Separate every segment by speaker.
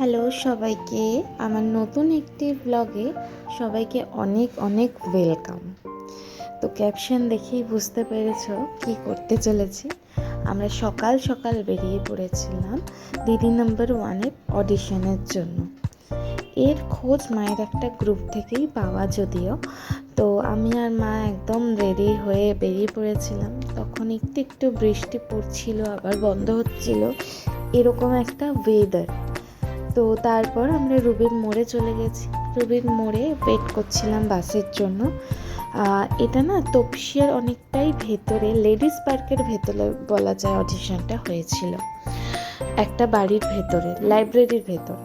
Speaker 1: Hello সবাইকে, আমার নতুন একটি ব্লগে সবাইকে অনেক অনেক ওয়েলকাম। তো ক্যাপশন দেখেই বুঝতে পেরেছো কি করতে চলেছি। আমরা সকাল সকাল বেরিয়ে পড়েছিলাম দিদি নাম্বার 1-এর অডিশনের জন্য। এর খোঁজ মায়ের একটা গ্রুপ থেকেই পাওয়া, যদিও তো আমি আর মা একদম রেডি হয়ে বেরিয়ে পড়েছিলাম। তখন একটু একটু বৃষ্টি পড়ছিল, আবার বন্ধ হচ্ছিল, এরকম একটা ওয়েদার। তো তারপর আমরা রুবির মোড়ে চলে গেছি। রুবির মোড়ে ওয়েট করছিলাম বাসের জন্য। এটা না তপসিয়ার অনেকটাই ভেতরে, লেডিস পার্কের ভেতরে বলা যায় অডিশনটা হয়েছিল, একটা বাড়ির ভেতরে, লাইব্রেরির ভেতরে।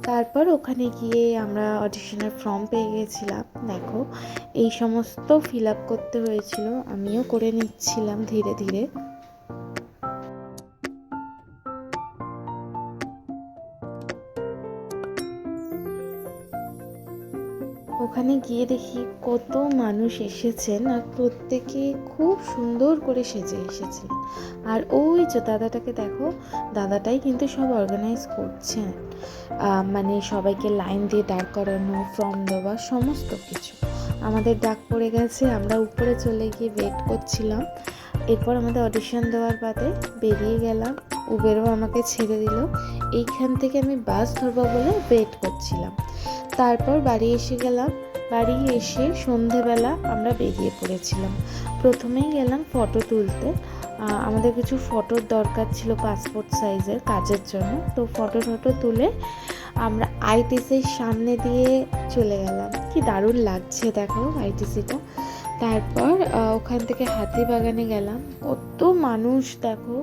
Speaker 1: তারপর ওখানে গিয়ে আমরা অডিশনের ফর্ম পেয়ে গেছিলাম। দেখো, এই সমস্ত ফিল আপ করতে হয়েছিল, আমিও করে নিচ্ছিলাম ধীরে ধীরে। ওখানে গিয়ে দেখি কত মানুষ এসেছেন, আর প্রত্যেকে খুব সুন্দর করে সেজে এসেছেন। আর ওই যে দাদাটাকে দেখো, দাদাটাই কিন্তু সব অর্গানাইজ করছেন, মানে সবাইকে লাইন দিয়ে দাঁড় করানো, ফর্ম দেওয়া, সমস্ত কিছু। আমাদের ডাক পড়ে গেছে, আমরা উপরে চলে গিয়ে ওয়েট করছিলাম। এরপর আমাদের অডিশন দেওয়ার বাদে বেরিয়ে গেলাম, উবেরও আমাকে ছেড়ে দিল। এইখান থেকে আমি বাস ধরবো বলে ওয়েট করছিলাম। তারপর বাড়ি এসে গেলাম। বাড়ি এসে সন্ধেবেলা আমরা বেরিয়ে পড়েছিলাম। প্রথমেই গেলাম ফটো তুলতে। আমাদের কিছু ফটোর দরকার ছিল পাসপোর্ট সাইজের কাজের জন্য। তো ফটো তুলে আমরা আইটিসির সামনে দিয়ে চলে গেলাম। কি দারুণ লাগছে দেখো আইটিসিটা। তারপর ওখান থেকে হাতিবাগানে গেলাম। কত মানুষ দেখো,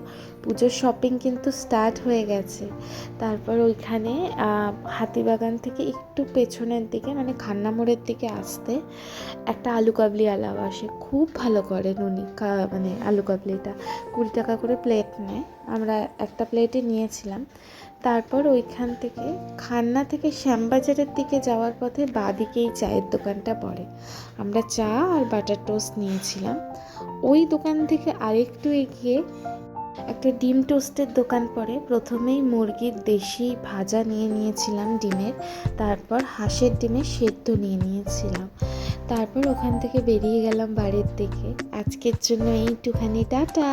Speaker 1: পুজোর শপিং কিন্তু স্টার্ট হয়ে গেছে। তারপর ওইখানে হাতিবাগান থেকে একটু পেছনের দিকে, মানে খান্না মোড়ের দিকে আসতে একটা আলু কাবলি আলাও আসে, খুব ভালো করেন উনি। মানে আলু কাবলিটা 20 টাকা করে প্লেট নেয়, আমরা একটা প্লেটে নিয়েছিলাম। তারপর ওইখান থেকে খান্না থেকে শ্যামবাজারের দিকে যাওয়ার পথে বাঁদিকেই চায়ের দোকানটা পড়ে। আমরা চা আর বাটার টোস্ট নিয়েছিলাম। ওই দোকান থেকে আরেকটু এগিয়ে একটা ডিম টোস্টের দোকান পড়ে। প্রথমেই মুরগির দেশি ভাজা নিয়েছিলাম ডিমের, তারপর হাঁসের ডিমের সেদ্ধ নিয়েছিলাম। তারপর ওখান থেকে বেরিয়ে গেলাম বাড়ির দিকে। আজকের জন্য এইটুখানি, টাটা।